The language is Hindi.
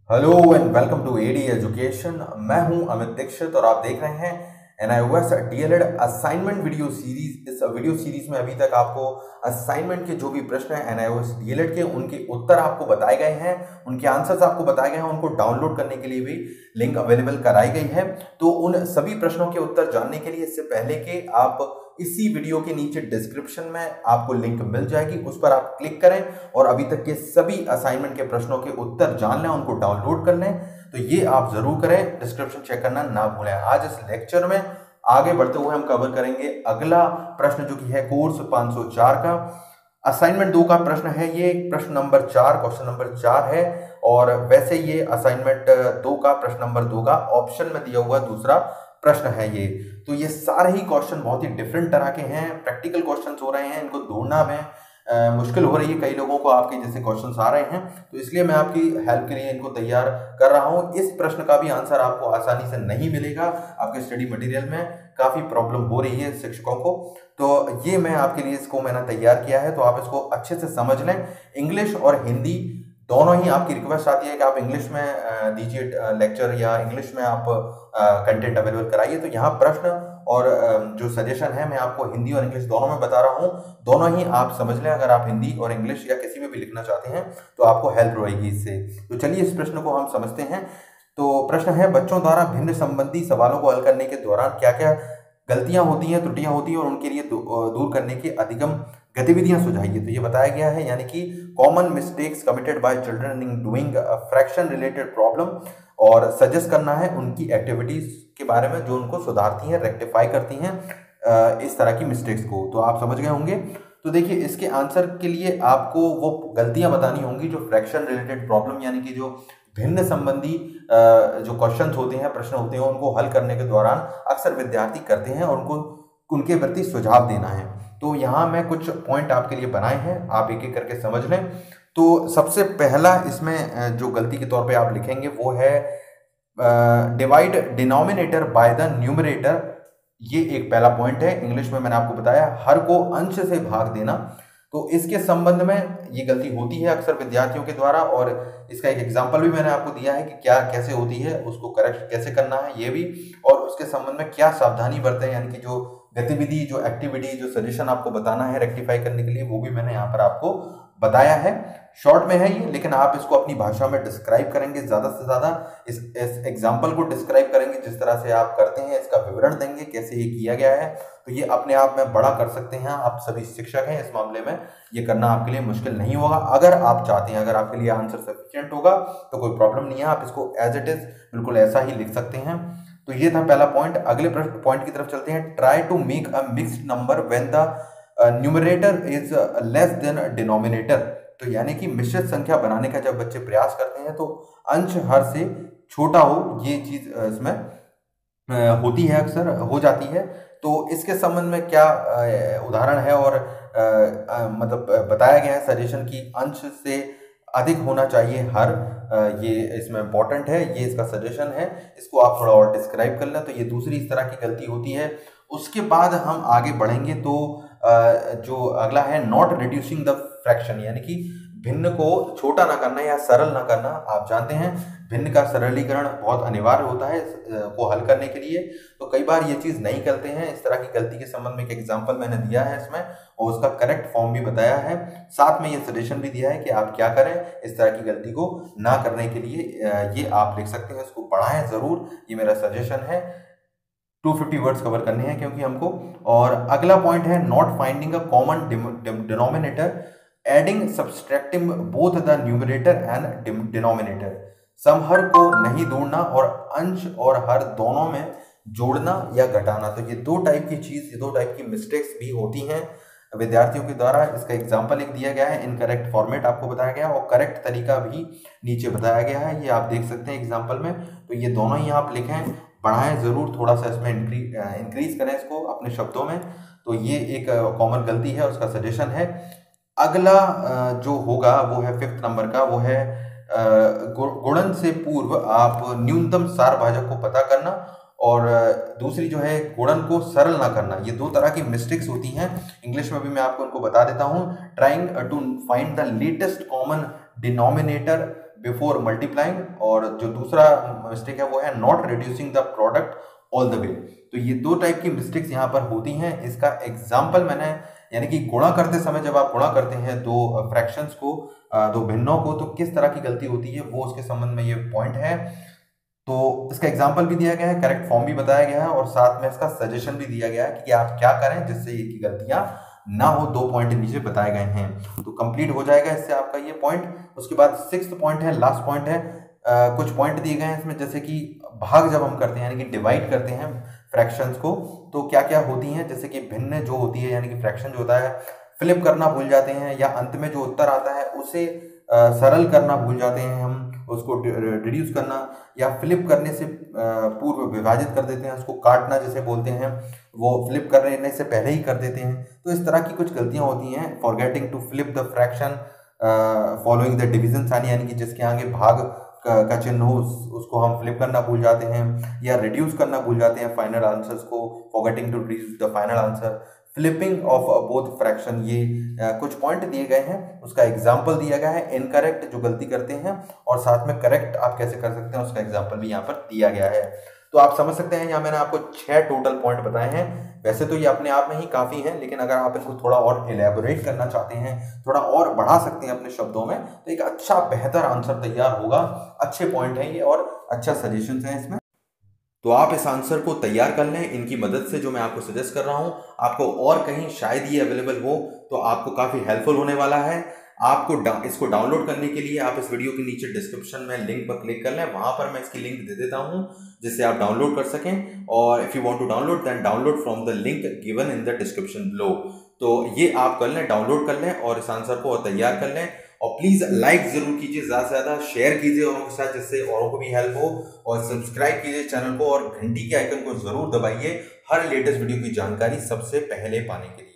Hello and welcome to AD education. मैं हूं अमित दीक्षित और आप देख रहे हैं NIOS DElEd assignment video series. इस वीडियो सीरीज में अभी तक आपको असाइनमेंट के जो भी प्रश्न हैं एनआईओएस डीएलएड के, उनके उत्तर आपको बताए गए हैं, उनके आंसर्स आपको बताए गए हैं। उनको डाउनलोड करने के लिए भी लिंक अवेलेबल कराई गई है। तो उन सभी प्रश्नों के उत्तर जानने के लिए इससे पहले कि आप इसी वीडियो के नीचे डिस्क्रिप्शन में आपको लिंक मिल जाएगी, उस पर आप क्लिक करें और अभी तक के सभी असाइनमेंट के प्रश्नों के उत्तर जान लें, उनको डाउनलोड कर लें। तो ये आप जरूर करें, डिस्क्रिप्शन चेक करना ना भूलें। आज इस लेक्चर में आगे बढ़ते हुए हम कवर करेंगे अगला प्रश्न जो कि है कोर्स 504 का असाइनमेंट 2 का प्रश्न है। ये प्रश्न नंबर 4, क्वेश्चन नंबर 4 है और वैसे ये असाइनमेंट 2 का प्रश्न नंबर 2 का ऑप्शन में दिया हुआ दूसरा प्रश्न है ये। तो ये सारे ही क्वेश्चन बहुत ही डिफरेंट तरह के हैं, प्रैक्टिकल क्वेश्चंस हो रहे हैं, इनको ढूंढना में मुश्किल हो रही है कई लोगों को, आपके जैसे क्वेश्चंस आ रहे हैं। तो इसलिए मैं आपकी हेल्प के लिए इनको तैयार कर रहा हूं। इस प्रश्न का भी आंसर आपको आसानी से नहीं मिलेगा, आपके स्टडी मटेरियल में काफी प्रॉब्लम हो रही है शिक्षकों को। तो ये मैं आपके लिए इसको मैंने तैयार किया है, तो आप इसको अच्छे से समझ लें। इंग्लिश और हिंदी दोनों ही आपकी रिक्वेस्ट आती है कि आप इंग्लिश में दीजिए लेक्चर या इंग्लिश में आप कंटेंट अवेलेबल कराइए। तो यहाँ प्रश्न और जो सजेशन है मैं आपको हिंदी और इंग्लिश दोनों में बता रहा हूँ, दोनों ही आप समझ लें। अगर आप हिंदी और इंग्लिश या किसी में भी लिखना चाहते हैं तो आपको हेल्प रहेगी इससे। तो चलिए इस प्रश्न को हम समझते हैं। तो प्रश्न है, बच्चों द्वारा भिन्न संबंधी सवालों को हल करने के दौरान क्या क्या गलतियां होती हैं, त्रुटियां होती हैं और उनके लिए दूर करने की अधिगम गतिविधियां सुझाइए। तो ये बताया गया है, यानी कि common mistakes committed by children in doing fraction related problem, और सजेस्ट करना है उनकी एक्टिविटीज के बारे में जो उनको सुधारती हैं, रेक्टिफाई करती हैं इस तरह की मिस्टेक्स को। तो आप समझ गए होंगे। तो देखिए इसके आंसर के लिए आपको वो गलतियां बतानी होंगी जो फ्रैक्शन रिलेटेड प्रॉब्लम, यानी कि जो भिन्न संबंधी जो क्वेश्चन होते हैं, प्रश्न होते हैं, उनको हल करने के दौरान अक्सर विद्यार्थी करते हैं और उनको उनके प्रति सुझाव देना है। तो यहाँ मैं कुछ पॉइंट आपके लिए बनाए हैं, आप एक एक करके समझ लें। तो सबसे पहला इसमें जो गलती के तौर पे आप लिखेंगे वो है divide denominator by the numerator. ये एक पहला पॉइंट है। इंग्लिश में मैंने आपको बताया हर को अंश से भाग देना। तो इसके संबंध में ये गलती होती है अक्सर विद्यार्थियों के द्वारा, और इसका एक एग्जांपल भी मैंने आपको दिया है कि क्या कैसे होती है, उसको करेक्ट कैसे करना है ये भी, और उसके संबंध में क्या सावधानी बरतें, यानी कि जो गतिविधि, जो एक्टिविटी, जो सजेशन आपको बताना है रेक्टिफाई करने के लिए, वो भी मैंने यहाँ पर आपको बताया है। शॉर्ट में है ये, लेकिन आप इसको अपनी भाषा में डिस्क्राइब करेंगे, ज्यादा से ज्यादा इस एग्जाम्पल को डिस्क्राइब करेंगे जिस तरह से आप करते हैं, इसका विवरण देंगे कैसे ये किया गया है। तो ये अपने आप में बड़ा कर सकते हैं, आप सभी शिक्षक हैं, इस मामले में ये करना आपके लिए मुश्किल नहीं होगा। अगर आप चाहते हैं, अगर आपके लिए आंसर सफिशिएंट होगा तो कोई प्रॉब्लम नहीं है, आप इसको एज इट इज बिल्कुल ऐसा ही लिख सकते हैं। तो ये था पहला पॉइंट। अगले पॉइंट की तरफ चलते हैं। Try to make a mixed number when the numerator is less than denominator. तो यानी कि मिश्रित संख्या बनाने का जब बच्चे प्रयास करते हैं तो अंश हर से छोटा हो, ये चीज इसमें होती है, अक्सर हो जाती है। तो इसके संबंध में क्या उदाहरण है और मतलब बताया गया है सजेशन की अंश से अधिक होना चाहिए हर, ये इसमें इंपॉर्टेंट है, ये इसका सजेशन है। इसको आप थोड़ा और डिस्क्राइब कर लें। तो ये दूसरी इस तरह की गलती होती है। उसके बाद हम आगे बढ़ेंगे तो जो अगला है नॉट रिड्यूसिंग द फ्रैक्शन, यानी कि भिन्न को छोटा ना करना या सरल ना करना। आप जानते हैं भिन्न का सरलीकरण बहुत अनिवार्य होता है को हल करने के लिए। तो कई बार ये चीज नहीं करते हैं। इस तरह की गलती के संबंध में एक एग्जांपल मैंने दिया है इसमें, और उसका करेक्ट फॉर्म भी बताया है, साथ में ये सजेशन भी दिया है कि आप क्या करें इस तरह की गलती को ना करने के लिए। ये आप लिख सकते हैं, इसको पढ़ाएं जरूर, ये मेरा सजेशन है। 250 वर्ड्स कवर करने हैं क्योंकि हमको। और अगला पॉइंट है not finding a common denominator, adding subtracting both the numerator and denominator. समहर को नहीं जोड़ना और अंश और हर दोनों में जोड़ना या घटाना। तो ये दो टाइप की चीज, ये दो टाइप की मिस्टेक्स भी होती हैं विद्यार्थियों के द्वारा। इसका एग्जाम्पल एक दिया गया है, इनकरेक्ट फॉर्मेट आपको बताया गया और करेक्ट तरीका भी नीचे बताया गया है, ये आप देख सकते हैं एग्जाम्पल में। तो ये दोनों ही आप लिखें, बढ़ाएं जरूर, थोड़ा सा इसमें इंक्रीज करें इसको अपने शब्दों में। तो ये एक कॉमन गलती है, उसका सजेशन है। अगला जो होगा वो है 5th नंबर का, वो है गुणन से पूर्व आप न्यूनतम सार भाजक को पता करना, और दूसरी जो है गुणन को सरल ना करना। ये दो तरह की मिस्टेक्स होती हैं। इंग्लिश में भी मैं आपको उनको बता देता हूं। Trying to find the latest common denominator before multiplying, और जो दूसरा मिस्टेक है वो है not reducing the product all the way. तो ये दो टाइप की मिस्टेक्स यहाँ पर होती हैं। इसका एग्जाम्पल मैंने, यानी कि गुणा करते समय जब आप गुणा करते हैं दो फ्रैक्शंस को, दो भिन्नों को, तो किस तरह की गलती होती है वो उसके संबंध में ये पॉइंट है। तो इसका एग्जाम्पल भी दिया गया है, करेक्ट फॉर्म भी बताया गया है, और साथ में इसका सजेशन भी दिया गया है कि आप क्या करें जिससे ये की गलतियां ना हो। दो पॉइंट नीचे बताए गए हैं, तो कंप्लीट हो जाएगा इससे आपका ये पॉइंट। उसके बाद 6th पॉइंट है, लास्ट पॉइंट है। कुछ पॉइंट दिए गए हैं इसमें, जैसे कि भाग जब हम करते हैं यानी कि डिवाइड करते हैं फ्रैक्शंस को, तो क्या क्या होती हैं, जैसे कि भिन्न जो होती है यानी कि फ्रैक्शन जो होता है फ्लिप करना भूल जाते हैं, या अंत में जो उत्तर आता है उसे सरल करना भूल जाते हैं हम, उसको रिड्यूस करना, या फ्लिप करने से पूर्व विभाजित कर देते हैं, उसको काटना जैसे बोलते हैं, वो फ्लिप करने से पहले ही कर देते हैं। तो इस तरह की कुछ गलतियां होती हैं। Forgetting to flip the fraction following the division sign, यानी कि जिसके आगे भाग का चिन्ह हो उसको हम फ्लिप करना भूल जाते हैं, या रिड्यूस करना भूल जाते हैं फाइनल आंसर्स को, forgetting to reduce the final answer, flipping of both fraction. ये कुछ पॉइंट दिए गए हैं, उसका एग्जाम्पल दिया गया है, इनकरेक्ट जो गलती करते हैं, और साथ में करेक्ट आप कैसे कर सकते हैं उसका एग्जाम्पल भी यहाँ पर दिया गया है। तो आप समझ सकते हैं, यहाँ मैंने आपको 6 टोटल पॉइंट बताए हैं। वैसे तो ये अपने आप में ही काफ़ी हैं, लेकिन अगर आप इसको थोड़ा और एलेबोरेट करना चाहते हैं, थोड़ा और बढ़ा सकते हैं अपने शब्दों में, तो एक अच्छा बेहतर आंसर तैयार होगा। अच्छे पॉइंट हैं ये और अच्छा सजेशन है इसमें। तो आप इस आंसर को तैयार कर लें इनकी मदद से, जो मैं आपको सजेस्ट कर रहा हूं। आपको और कहीं शायद ये अवेलेबल हो तो आपको काफ़ी हेल्पफुल होने वाला है। आपको इसको डाउनलोड करने के लिए आप इस वीडियो के नीचे डिस्क्रिप्शन में लिंक पर क्लिक कर लें, वहां पर मैं इसकी लिंक दे देता हूं जिससे आप डाउनलोड कर सकें। और if you want to download then download from the link given in the description below. तो ये आप कर लें, डाउनलोड कर लें और इस आंसर को तैयार कर लें। और प्लीज़ लाइक ज़रूर कीजिए, ज़्यादा से ज़्यादा शेयर कीजिए औरों के साथ, जिससे औरों को भी हेल्प हो, और सब्सक्राइब कीजिए चैनल को और घंटी के आइकन को ज़रूर दबाइए हर लेटेस्ट वीडियो की जानकारी सबसे पहले पाने के लिए।